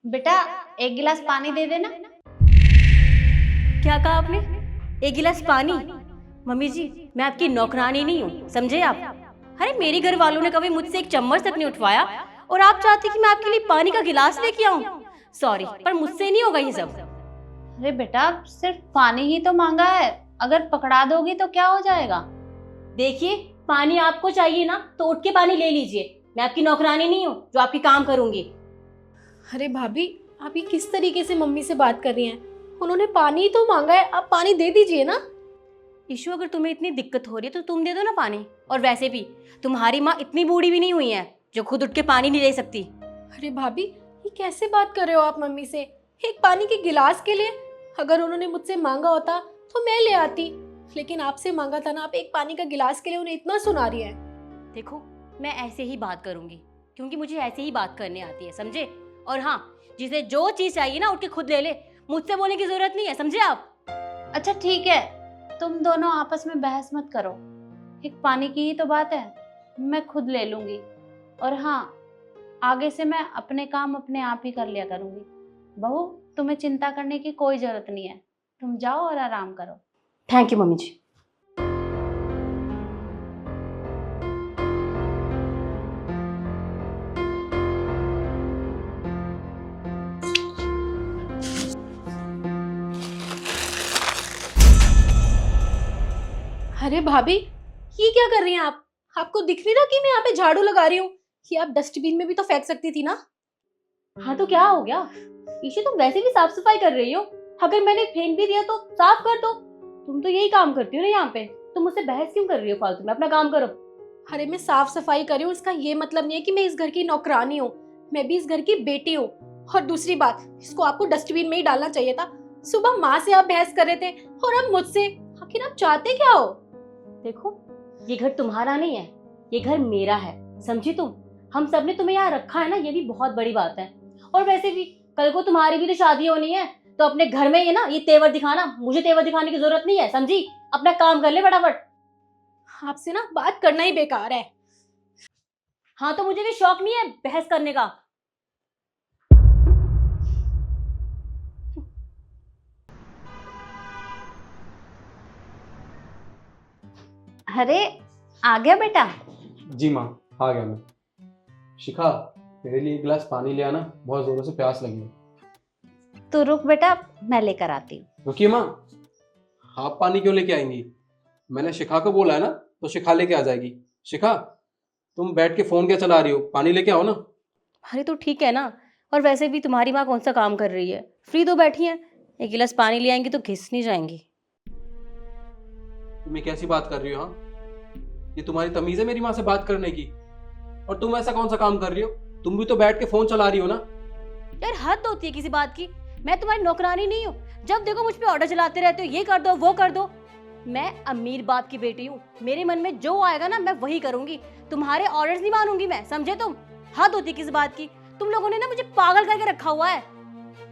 बेटा, एक गिलास पानी दे देना। क्या कहा आपने? एक गिलास पानी? मम्मी जी, मैं आपकी नौकरानी नहीं हूँ, समझे आप? अरे मेरे घर वालों ने कभी मुझसे एक चम्मच तक नहीं उठवाया और आप चाहते कि मैं आपके लिए पानी का गिलास लेके आऊँ? सॉरी, पर मुझसे नहीं होगा ये सब। अरे बेटा, सिर्फ पानी ही तो मांगा है, अगर पकड़ा दोगी तो क्या हो जाएगा। देखिए, पानी आपको चाहिए ना तो उठ के पानी ले लीजिए। मैं आपकी नौकरानी नहीं हूँ जो आपकी काम करूंगी। अरे भाभी, आप ये किस तरीके से मम्मी से बात कर रही हैं? उन्होंने पानी तो मांगा है, आप पानी दे दीजिए ना। ईशु, अगर तुम्हें इतनी दिक्कत हो रही है तो तुम दे दो ना पानी। और वैसे भी तुम्हारी माँ इतनी बूढ़ी भी नहीं हुई है जो खुद उठ के पानी नहीं ले सकती। अरे भाभी, ये कैसे बात कर रहे हो आप मम्मी से? एक पानी के गिलास के लिए? अगर उन्होंने मुझसे मांगा होता तो मैं ले आती, लेकिन आपसे मांगा था ना। आप एक पानी का गिलास के लिए उन्हें इतना सुना रही है। देखो, मैं ऐसे ही बात करूंगी क्योंकि मुझे ऐसे ही बात करने आती है, समझे? और हाँ, जिसे जो चीज चाहिए ना उठ के खुद ले ले, मुझसे बोलने की जरूरत नहीं है, समझे आप? अच्छा ठीक है, तुम दोनों आपस में बहस मत करो। एक पानी की ही तो बात है, मैं खुद ले लूंगी। और हाँ, आगे से मैं अपने काम अपने आप ही कर लिया करूंगी। बहू, तुम्हें चिंता करने की कोई जरूरत नहीं है, तुम जाओ और आराम करो। थैंक यू मम्मी जी। अरे भाभी, ये क्या कर रही हैं आप? आपको दिख नहीं रहा कि मैं यहाँ पे झाड़ू लगा रही हूँ? कि आप डस्टबिन में भी तो फेंक सकती थी ना। हाँ तो क्या हो गया? ईशु, तुम वैसे भी साफ सफाई कर रही हो, अगर मैंने फेंक भी दिया तो साफ कर दो। तुम तो यही काम करती हो ना यहाँ पे, तुम मुझसे बहस क्यों कर रही हो फालतू में? अपना काम करो। अरे मैं साफ सफाई कर रही हूँ, इसका ये मतलब नहीं है कि मैं इस घर की नौकरानी हूँ। मैं भी इस घर की बेटी हूँ। और दूसरी बात, इसको आपको डस्टबिन में ही डालना चाहिए था। सुबह माँ से आप बहस कर रहे थे और अब मुझसे। आखिर आप चाहते क्या हो? देखो, ये घर तुम्हारा नहीं है, ये घर मेरा है, समझी तुम? हम सब ने तुम्हें यहाँ रखा है ना, ये भी बहुत बड़ी बात है। और वैसे भी कल को तुम्हारी भी तो शादी होनी है, तो अपने घर में ये ना ये तेवर दिखाना, मुझे तेवर दिखाने की जरूरत नहीं है, समझी? अपना काम कर ले फटाफट। आपसे ना बात करना ही बेकार है। हाँ तो मुझे भी शौक नहीं है बहस करने का। अरे, आ गया बेटा? जी माँ, आ गया मैं। शिखा, मेरे लिए एक गिलास पानी ले आना, बहुत जोरों से प्यास लगी है। तो रुक बेटा, मैं लेकर आती हूँ। रुकिए माँ, आप पानी क्यों लेके आएंगी? मैंने शिखा को बोला है ना, तो शिखा लेके आ जाएगी। शिखा, तुम बैठ के फोन क्या चला रही हो? पानी लेके आओ ना। अरे तो ठीक है ना, और वैसे भी तुम्हारी माँ कौन सा काम कर रही है, फ्री तो बैठी है। एक गिलास पानी ले आएंगी तो घिस नहीं जाएंगी। तुम ये कैसी बात कर रही हो? हाँ, ये तुम्हारी तमीज है मेरी माँ से बात करने की? और तुम ऐसा कौन सा काम कर रही हो? तुम भी तो बैठ के फोन चला रही हो ना। यार हद होती है किसी बात की। मैं तुम्हारी नौकरानी नहीं हूँ, जब देखो मुझ पे ऑर्डर चलाते रहते हो, ये कर दो वो कर दो। मैं अमीर बाप की बेटी हूँ, मेरे मन में जो आएगा ना मैं वही करूंगी। तुम्हारे ऑर्डर्स नहीं मानूंगी मैं, समझे तुम? हद होती है किसी बात की। तुम लोगों ने ना मुझे पागल करके रखा हुआ है।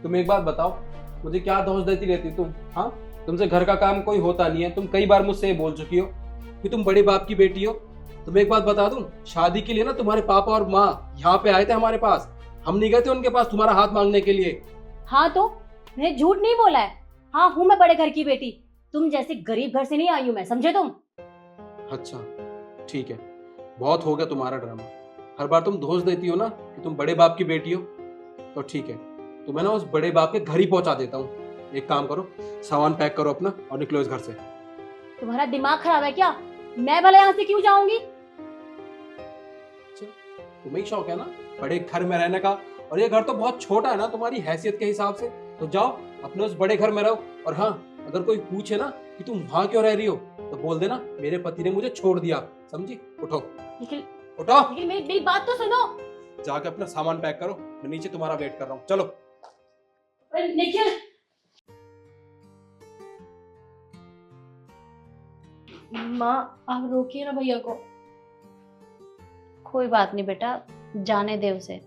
तुम एक बात बताओ, मुझे क्या दोष देती रहती तुम? हाँ, तुमसे घर का काम कोई होता नहीं है। तुम कई बार मुझसे ये बोल चुकी हो कि तुम बड़े बाप की बेटी हो। तुम एक बात बता दूं, शादी के लिए ना तुम्हारे पापा और माँ यहाँ पे आए थे हमारे पास। हम नहीं गए थे उनके पास तुम्हारा हाथ मांगने के लिए। हाँ तो मैंने झूठ नहीं बोला है। हाँ हूँ मैं बड़े घर की बेटी, तुम जैसे गरीब घर से नहीं आई हूँ मैं, समझे तुम? अच्छा ठीक है, बहुत हो गया तुम्हारा ड्रामा। हर बार तुम दोष देती हो ना कि तुम बड़े बाप की बेटी हो, तो ठीक है, तुम्हें ना उस बड़े बाप के घर ही पहुंचा देता हूँ। एक काम करो, सामान पैक करो अपना और निकलो इस घर से। तुम्हारा दिमाग खराब है क्या? मैं भला यहाँ से क्यों जाऊंगी? अच्छा, तुम्हें शौक है ना बड़े घर में रहने का, और ये घर तो बहुत छोटा है ना तुम्हारी हैसियत के हिसाब से। तो जाओ अपने उस बड़े घर में रहो। और हाँ, अगर कोई पूछे ना कि तुम वहां क्यों रह रही हो, तो बोल देना मेरे पति ने मुझे छोड़ दिया, समझी? उठो निखिल, उठो, निखिल मेरी बात तो सुनो। जाके अपना सामान पैक करो, मैं नीचे तुम्हारा वेट कर रहा हूँ। चलो। निखिल, माँ, आप रोकिए ना भैया को। कोई बात नहीं बेटा, जाने दे उसे।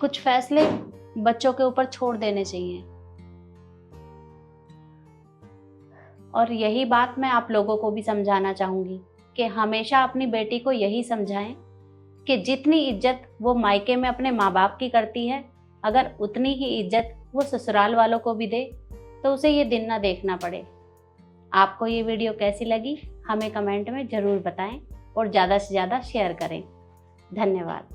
कुछ फैसले बच्चों के ऊपर छोड़ देने चाहिए। और यही बात मैं आप लोगों को भी समझाना चाहूंगी कि हमेशा अपनी बेटी को यही समझाएं कि जितनी इज्जत वो मायके में अपने माँ बाप की करती है, अगर उतनी ही इज्जत वो ससुराल वालों को भी दे तो उसे ये दिन ना देखना पड़े। आपको ये वीडियो कैसी लगी हमें कमेंट में ज़रूर बताएं और ज़्यादा से ज़्यादा शेयर करें। धन्यवाद।